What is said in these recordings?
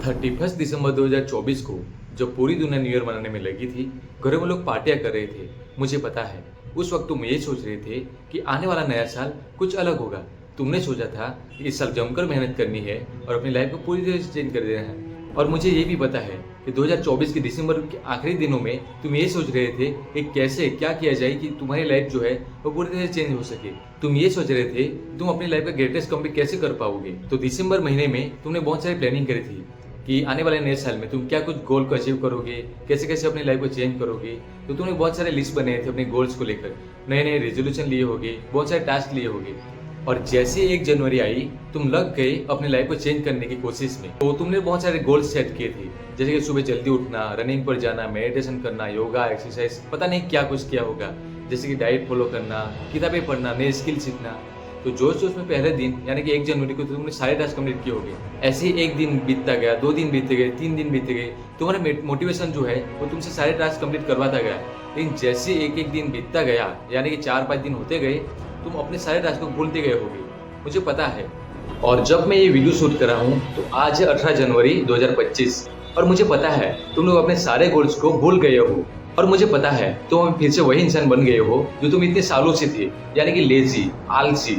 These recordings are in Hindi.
31 दिसंबर 2024 को जब पूरी दुनिया न्यू ईयर मनाने में लगी थी, घरों में लोग पार्टियां कर रहे थे। मुझे पता है, उस वक्त तुम ये सोच रहे थे कि आने वाला नया साल कुछ अलग होगा। तुमने सोचा था कि इस साल जमकर मेहनत करनी है और अपनी लाइफ को पूरी तरह से चेंज कर देना है। और मुझे ये भी पता है कि 2024 के दिसंबर के आखिरी दिनों में तुम ये सोच रहे थे कि कैसे क्या किया जाए कि तुम्हारी लाइफ जो है वो पूरी तरह से चेंज हो सके। तुम ये सोच रहे थे तुम अपनी लाइफ का ग्रेटेस्ट कमबैक कैसे कर पाओगे। तो दिसंबर महीने में तुमने बहुत सारी प्लानिंग करी थी कि आने वाले नए साल में तुम क्या कुछ गोल को अचीव करोगे, कैसे कैसे अपनी लाइफ को चेंज करोगे। तो तुमने बहुत सारे लिस्ट बनाए थे अपने गोल्स को लेकर, नए नए रेजोल्यूशन लिए होगे, बहुत सारे टास्क लिए होगे। और जैसे 1 जनवरी आई, तुम लग गए अपनी लाइफ को चेंज करने की कोशिश में। तो तुमने बहुत सारे गोल्स सेट किए थे, जैसे कि सुबह जल्दी उठना, रनिंग पर जाना, मेडिटेशन करना, योगा, एक्सरसाइज, पता नहीं क्या कुछ किया होगा, जैसे कि डाइट फॉलो करना, किताबें पढ़ना, नए स्किल सीखना। तो जोश जोश में पहले दिन यानी कि 1 जनवरी को तुमने सारे टास्क कंप्लीट किए होंगे। ऐसे ही 1 दिन बीतता गया, 2 दिन बीतते गए, 3 दिन बीतते गए, तुम्हारा मोटिवेशन जो है वो तुमसे सारे टास्क कंप्लीट करवाता गया। लेकिन जैसे एक एक दिन बीतता गया, यानी कि 4-5 दिन होते गए, तुम अपने सारे टास्क को भूलते गए होगे, मुझे पता है। और जब मैं ये वीडियो शूट कर रहा हूँ तो आज है 18 जनवरी 2025 और मुझे पता है तुम लोग अपने सारे गोल्स को भूल गए हो। और मुझे पता है तुम फिर से वही इंसान बन गए हो जो तुम इतने सालों से थे, यानी कि लेजी, आलसी,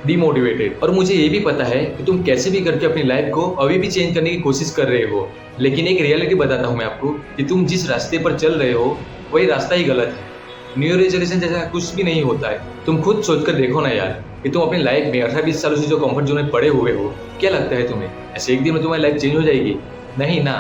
डिमोटिवेटेड। और मुझे ये भी पता है कि तुम कैसे भी करके अपनी लाइफ को अभी भी चेंज करने की कोशिश कर रहे हो। लेकिन एक रियलिटी बताता हूँ मैं आपको कि तुम जिस रास्ते पर चल रहे हो वही रास्ता ही गलत है। न्यू ईयर रेजोल्यूशन जैसा कुछ भी नहीं होता है। तुम खुद सोचकर देखो ना यार कि तुम अपनी लाइफ में 18-20 सालों से जो कंफर्ट जोन में पड़े हुए हो, क्या लगता है तुम्हें ऐसे एक दिन में तुम्हारी लाइफ चेंज हो जाएगी? नहीं ना।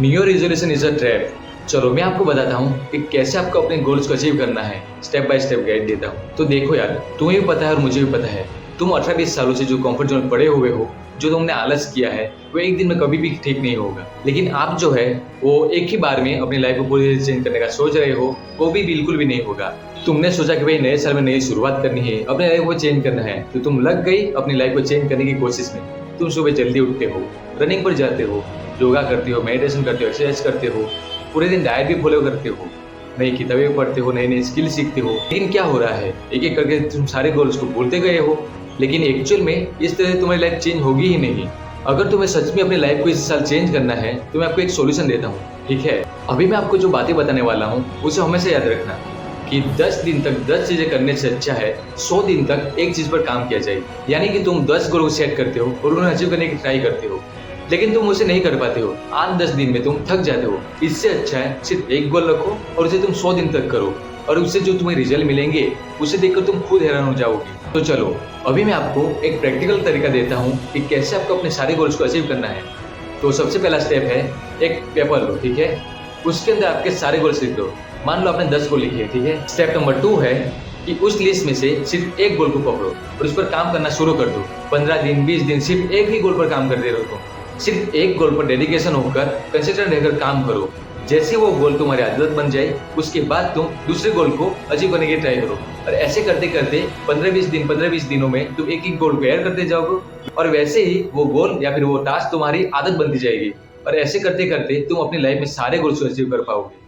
New year resolution is a trap. चलो मैं आपको बताता हूँ कि कैसे आपको अपने गोल्स को अचीव करना है, स्टेप बाय स्टेप गाइड देता हूँ। तो देखो यार, तुम्हें भी पता है और मुझे भी पता है, तुम 18-20 सालों से जो कंफर्ट जोन में पड़े हुए हो, जो तुमने आलस किया है, वो एक दिन में कभी भी ठीक नहीं होगा। लेकिन आप जो है वो एक ही बार में अपनी लाइफ को पूरी तरह से चेंज करने का सोच रहे हो, वो भी बिल्कुल भी नहीं होगा। तुमने सोचा कि भाई नए साल में नई शुरुआत करनी है, अपनी लाइफ को चेंज करना है, तो तुम लग गई अपनी लाइफ को चेंज करने की कोशिश में। तुम सुबह जल्दी उठते हो, रनिंग पर जाते हो, योगा करते हो, मेडिटेशन करते हो, एक्सरसाइज करते हो, पूरे दिन डाइट भी फॉलो करते हो, नई किताबें पढ़ते हो, नई नई स्किल सीखते हो। लेकिन क्या हो रहा है, एक एक करके तुम सारे गोल्स को भूलते गए हो। लेकिन एक्चुअल में इस तरह तुम्हारी लाइफ चेंज होगी ही नहीं। अगर तुम्हें सच में अपनी लाइफ को इस साल चेंज करना है तो मैं आपको एक सॉल्यूशन देता हूँ, ठीक है? अभी मैं आपको जो बातें बताने वाला हूँ उसे हमेशा याद रखना कि 10 दिन तक 10 चीजें करने से अच्छा है 100 दिन तक एक चीज पर काम किया जाए। यानी कि तुम 10 गोल सेट करते हो और उन्हें अचीव करने की ट्राई करते हो, लेकिन तुम उसे नहीं कर पाते हो। 8-10 दिन में तुम थक जाते हो। इससे अच्छा है सिर्फ एक गोल रखो और उसे तुम 100 दिन तक करो, और उससे जो तुम्हें रिजल्ट मिलेंगे उसे देखकर तुम खुद हैरान हो जाओगे। तो चलो अभी मैं आपको एक प्रैक्टिकल तरीका देता हूँ कि कैसे आपको अपने सारे गोल्स को अचीव करना है। तो सबसे पहला स्टेप है, एक पेपर लो, ठीक है? उसके अंदर आपके सारे गोल्स लिख दो। मान लो आपने 10 गोल लिखे, ठीक है? स्टेप नंबर 2 है कि उस लिस्ट में से सिर्फ एक गोल को पकड़ो और उस पर काम करना शुरू कर दो। 15 दिन 20 दिन सिर्फ एक ही गोल पर काम करते रहो। तुम सिर्फ एक गोल पर डेडिकेशन होकर कंसिस्टेंट रहकर काम करो। जैसे वो गोल तुम्हारी आदत बन जाए, उसके बाद तुम दूसरे गोल को अचीव करने की ट्राई करो। और ऐसे करते करते 15-20 दिनों में तुम एक एक गोल को ऐड करते जाओगे, और वैसे ही वो गोल या फिर वो टास्क तुम्हारी आदत बनती जाएगी। और ऐसे करते करते तुम अपनी लाइफ में सारे गोल्स को अचीव कर पाओगे।